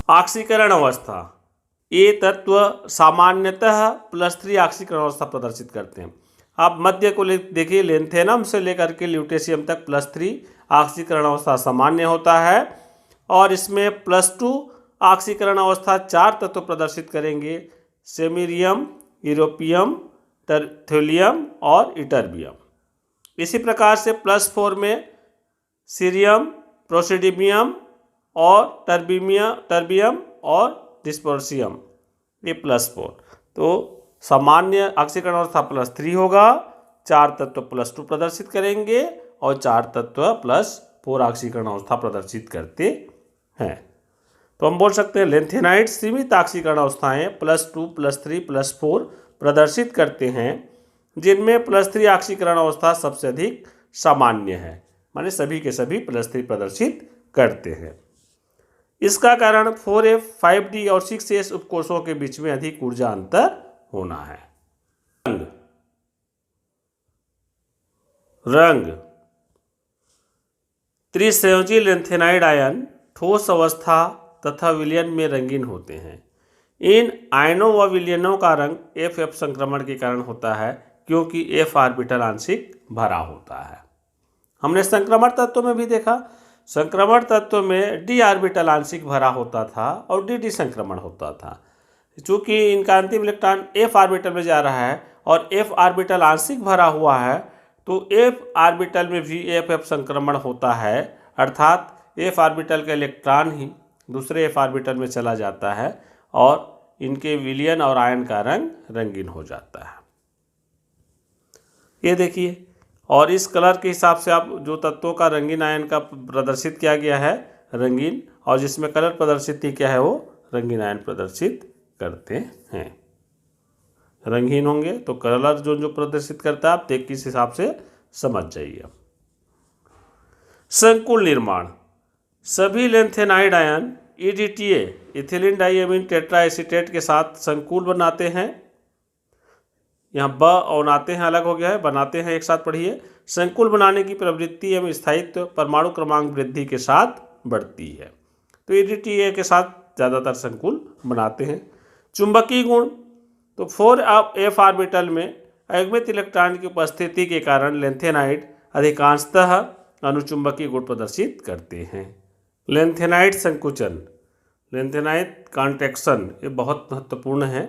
ऑक्सीकरण अवस्था, ये तत्व सामान्यतः +3 ऑक्सीकरण अवस्था प्रदर्शित करते हैं। आप मध्य को देखिए, लेंथेनम से लेकर के ल्यूटेशियम तक +3 ऑक्सीकरण अवस्था सामान्य होता है और इसमें +2 ऑक्सीकरण अवस्था 4 तत्व प्रदर्शित करेंगे, सेमीरियम, यूरोपियम, थोलियम और इटर्बियम। इसी प्रकार से +4 में सीरियम, प्रोसिडियम और टर्बियम और डिस्पर्सियम, ये +4। तो सामान्य ऑक्सीकरण अवस्था +3 होगा, 4 तत्व +2 प्रदर्शित करेंगे और 4 तत्व +4 ऑक्सीकरण अवस्था प्रदर्शित करते हैं। तो हम बोल सकते हैं लेंथेनाइड सीमित ऑक्सीकरण अवस्थाएं +2, +3, +4 प्रदर्शित करते हैं, जिनमें +3 ऑक्सीकरण अवस्था सबसे अधिक सामान्य है, माने सभी के सभी +3 प्रदर्शित करते हैं। इसका कारण 4F, 5D और 6S उपकोषों के बीच में अधिक ऊर्जा अंतर होना है। रंग त्रिसंयोजी लेंथेनाइड आयन ठोस अवस्था तथा विलयन में रंगीन होते हैं। इन आयनों व विलयनों का रंग FF संक्रमण के कारण होता है, क्योंकि F ऑर्बिटल आंशिक भरा होता है। हमने संक्रमण तत्व में भी देखा, संक्रमण तत्व में D ऑर्बिटल आंशिक भरा होता था और DD संक्रमण होता था। चूंकि इनका अंतिम इलेक्ट्रॉन F ऑर्बिटल में जा रहा है और F ऑर्बिटल आंशिक भरा हुआ है, तो F ऑर्बिटल में भी FF संक्रमण होता है, अर्थात F ऑर्बिटल का इलेक्ट्रॉन ही दूसरे F ऑर्बिटल में चला जाता है और इनके विलयन और आयन का रंग रंगीन हो जाता है। ये देखिए, और इस कलर के हिसाब से आप जो तत्वों का रंगीन आयन का प्रदर्शित किया गया है रंगीन, और जिसमें कलर प्रदर्शित किया है वो रंगीन आयन प्रदर्शित करते हैं। रंगीन होंगे तो कलर जो प्रदर्शित करता है, आप देख किस हिसाब से समझ जाइए। संकुल निर्माण, सभी लेंथेनाइड आयन EDTA इथिलीन डाइअमीन टेट्राएसीटेट के साथ संकुल बनाते हैं। यहाँ ब और नाते हैं अलग हो गया है, बनाते हैं एक साथ पढ़िए। संकुल बनाने की प्रवृत्ति एवं स्थायित्व परमाणु क्रमांक वृद्धि के साथ बढ़ती है, तो EDTA के साथ ज़्यादातर संकुल बनाते हैं। चुंबकीय गुण, तो 4F ऑर्बिटल में अयुग्मित इलेक्ट्रॉन की उपस्थिति के कारण लेंथेनाइड अधिकांशतः अनुचुंबकीय गुण प्रदर्शित करते हैं। लेंथेनाइड संकुचन, लेंथेनाइड कॉन्ट्रैक्शन, ये बहुत महत्वपूर्ण है।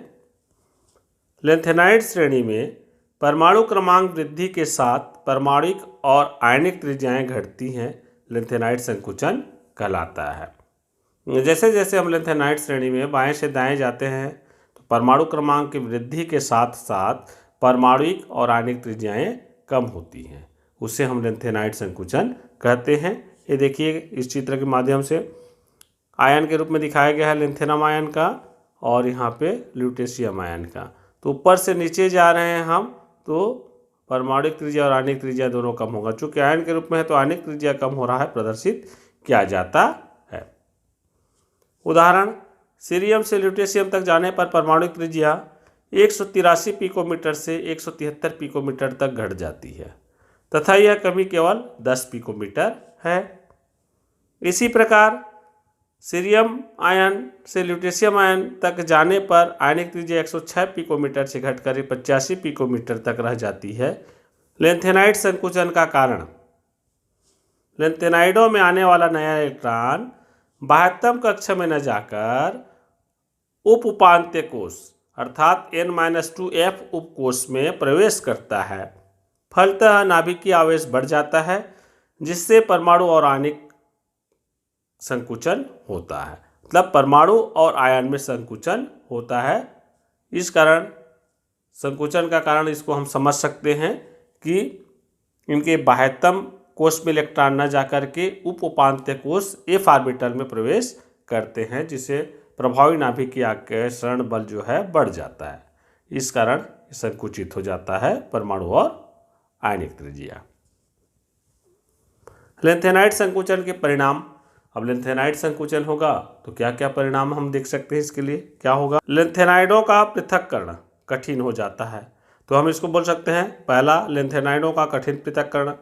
लेंथेनाइड श्रेणी में परमाणु क्रमांक वृद्धि के साथ परमाणुक और आयनिक त्रिज्याएं घटती हैं, लेंथेनाइड संकुचन कहलाता है। जैसे जैसे हम लेंथेनाइड श्रेणी में बाएं से दाएं जाते हैं, तो परमाणु क्रमांक की वृद्धि के साथ साथ परमाणुक और आयनिक त्रिज्याएं कम होती हैं, उसे हम लेंथेनाइड संकुचन कहते हैं। ये देखिए, इस चित्र के माध्यम से आयन के रूप में दिखाया गया है लेंथेनम आयन का और यहाँ पे ल्यूटेशियम आयन का। तो ऊपर से नीचे जा रहे हैं हम, तो परमाणुक त्रिज्या और आयनिक त्रिज्या दोनों कम होगा। चूँकि आयन के रूप में है तो आयनिक त्रिज्या कम हो रहा है, प्रदर्शित किया जाता है। उदाहरण, सीरियम से ल्यूटेशियम तक जाने पर परमाणुक त्रिज्या 183 पिकोमीटर से 173 पिकोमीटर तक घट जाती है तथा यह कमी केवल 10 पिकोमीटर है। इसी प्रकार सीरियम आयन से ल्यूटेशियम आयन तक जाने पर आयनिक त्रिज्या 106 पिकोमीटर से घटकर 85 पिकोमीटर तक रह जाती है। लेंथेनाइड संकुचन का कारण, लेंथेनाइडों में आने वाला नया इलेक्ट्रॉन बाह्यतम कक्षा में न जाकर उप उपांत्य कोष अर्थात N-2F उपकोष में प्रवेश करता है। फलतः नाभिकीय आवेश बढ़ जाता है, जिससे परमाणु और आयनिक संकुचन होता है। मतलब परमाणु और आयन में संकुचन होता है। इस कारण संकुचन का कारण इसको हम समझ सकते हैं कि इनके बाह्यतम कोष में इलेक्ट्रॉन न जाकर के उप उपांत्य कोष F ऑर्बिटल में प्रवेश करते हैं, जिसे प्रभावी नाभिकीय आकर्षण बल जो है बढ़ जाता है। इस कारण संकुचित हो जाता है परमाणु और आयनिक त्रिज्या। लेंथेनाइड संकुचन के परिणाम, अब लेंथेनाइड संकुचन होगा तो क्या क्या परिणाम हम देख सकते हैं। इसके लिए क्या होगा, लेंथेनाइडों का पृथक्करण कठिन हो जाता है, तो हम इसको बोल सकते हैं पहला, लेंथेनाइडों का कठिन पृथक्करण।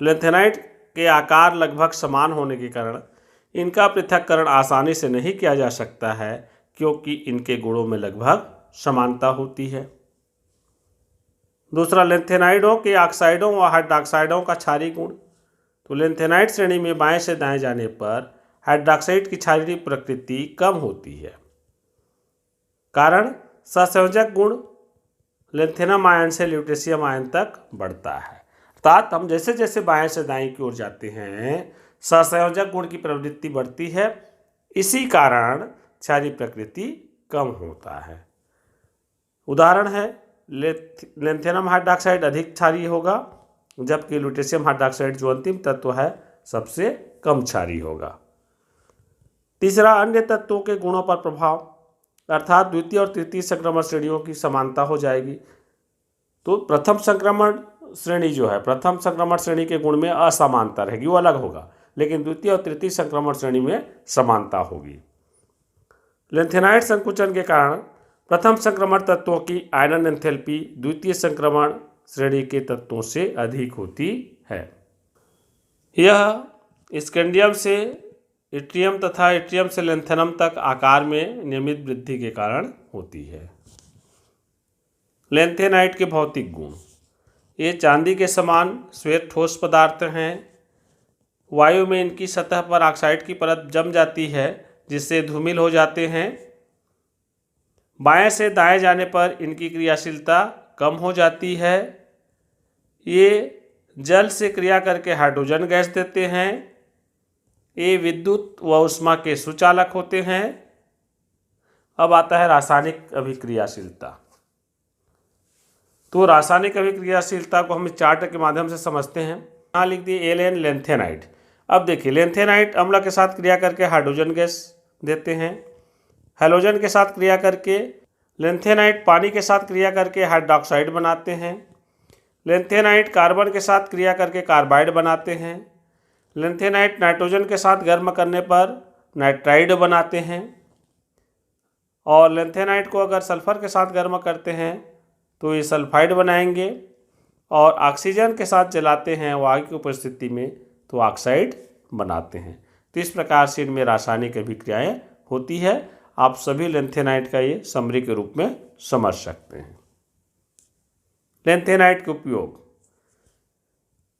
लेंथेनाइड के आकार लगभग समान होने के कारण इनका पृथक्करण आसानी से नहीं किया जा सकता है क्योंकि इनके गुणों में लगभग समानता होती है। दूसरा, लेंथेनाइडों के ऑक्साइडों व हाइड्रॉक्साइडों का क्षारीय गुण। तो लेंथेनाइड श्रेणी में बाएं से दाएं जाने पर हाइड्रॉक्साइड की क्षारीय प्रकृति कम होती है। कारण, सहसंयोजक गुण लेंथेनम आयन से ल्यूटेशियम आयन तक बढ़ता है। अर्थात हम जैसे जैसे बाएं से दाएं की ओर जाते हैं सहसंयोजक गुण की प्रवृत्ति बढ़ती है, इसी कारण क्षारीय प्रकृति कम होता है। उदाहरण है, लेंथेनम हाइड्रॉक्साइड अधिक क्षारीय होगा जबकि ल्यूटेशियम हाइड्रॉक्साइड जो अंतिम तत्व है सबसे कम क्षारीय होगा। तीसरा, अन्य तत्वों के गुणों पर प्रभाव, अर्थात द्वितीय और तृतीय संक्रमण श्रेणियों की समानता हो जाएगी। तो प्रथम संक्रमण श्रेणी जो है, प्रथम संक्रमण श्रेणी के गुण में असमानता रहेगी, वो अलग होगा, लेकिन द्वितीय और तृतीय संक्रमण श्रेणी में समानता होगी। लेंथेनाइड संकुचन के कारण प्रथम संक्रमण तत्वों की आयनन एंथैल्पी द्वितीय संक्रमण श्रेणी के तत्वों से अधिक होती है। यह स्कैंडियम से इट्रियम तथा इट्रियम से लेंथेनम तक आकार में नियमित वृद्धि के कारण होती है। लेंथेनाइड के भौतिक गुण, ये चांदी के समान श्वेत ठोस पदार्थ हैं। वायु में इनकी सतह पर ऑक्साइड की परत जम जाती है जिससे धूमिल हो जाते हैं। बाएं से दाएं जाने पर इनकी क्रियाशीलता कम हो जाती है। ये जल से क्रिया करके हाइड्रोजन गैस देते हैं। ये विद्युत व ऊष्मा के सुचालक होते हैं। अब आता है रासायनिक अभिक्रियाशीलता। तो रासायनिक अभिक्रियाशीलता को हम चार्ट के माध्यम से समझते हैं। यहाँ लिख दिए Ln लेंथेनाइड। अब देखिए, लेंथेनाइड अम्ल के साथ क्रिया करके हाइड्रोजन गैस देते हैं। हैलोजन के साथ क्रिया करके लेंथेनाइड पानी के साथ क्रिया करके हाइड्रॉक्साइड बनाते हैं। लेंथेनाइड कार्बन के साथ क्रिया करके कार्बाइड बनाते हैं। लेंथेनाइड नाइट्रोजन के साथ गर्म करने पर नाइट्राइड बनाते हैं। और लेंथेनाइड को अगर सल्फर के साथ गर्म करते हैं तो ये सल्फाइड बनाएंगे। और ऑक्सीजन के साथ जलाते हैं वायु की उपस्थिति में तो ऑक्साइड बनाते हैं। तो इस प्रकार से इनमें रासायनिक अभिक्रियाएं होती है। आप सभी लेंथेनाइड का ये समरी के रूप में समझ सकते हैं। लेंथेनाइड के उपयोग,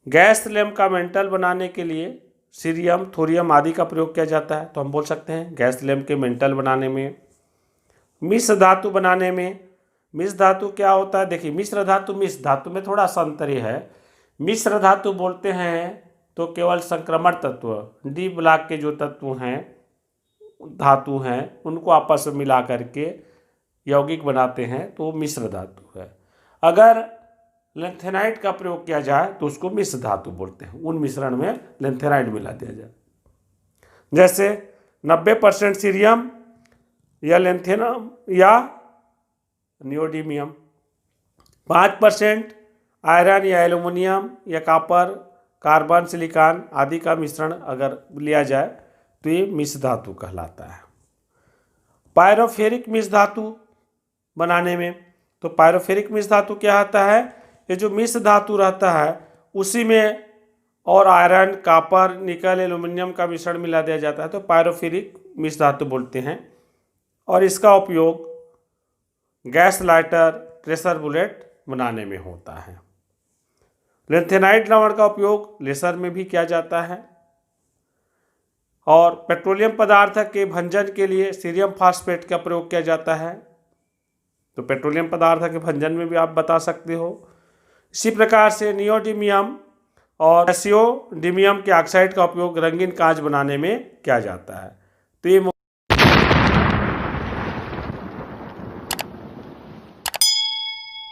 गैस लैंप का मेंटल बनाने के लिए सीरियम, थोरियम आदि का प्रयोग किया जाता है। तो हम बोल सकते हैं गैस लैंप के मेंटल बनाने में। मिश्र धातु बनाने में, मिश्र धातु क्या होता है, देखिए मिश्र धातु में थोड़ा सा अंतर है। मिश्र धातु बोलते हैं तो केवल संक्रमण तत्व डी ब्लॉक के जो तत्व हैं, धातु हैं, उनको आपस में मिला करके यौगिक बनाते हैं तो वो मिश्र धातु है। अगर लेंथेनाइड का प्रयोग किया जाए तो उसको मिश्र धातु बोलते हैं। उन मिश्रण में लेंथेनाइड मिला दिया जाए। जैसे 90% सीरियम या लेंथेनम या नियोडीमियम, 5% आयरन या एल्युमिनियम या कॉपर, कार्बन, सिलिकॉन आदि का मिश्रण अगर लिया जाए तो ये मिश्र धातु कहलाता है। पायरोफेरिक मिश्र धातु बनाने में, तो पायरोफेरिक मिश्र धातु क्या होता है, ये जो मिश्र धातु रहता है उसी में और आयरन, कॉपर, निकल, एल्युमिनियम का मिश्रण मिला दिया जाता है तो पायरोफेरिक मिश्र धातु बोलते हैं। और इसका उपयोग गैस लाइटर, ट्रेसर बुलेट बनाने में होता है। लेंथेनाइड लवण का उपयोग लेसर में भी किया जाता है। और पेट्रोलियम पदार्थ के भंजन के लिए सीरियम फास्फेट का प्रयोग किया जाता है। तो पेट्रोलियम पदार्थ के भंजन में भी आप बता सकते हो। इसी प्रकार से नियोडीमियम और एसियोडीमियम के ऑक्साइड का उपयोग रंगीन कांच बनाने में किया जाता है। तो ये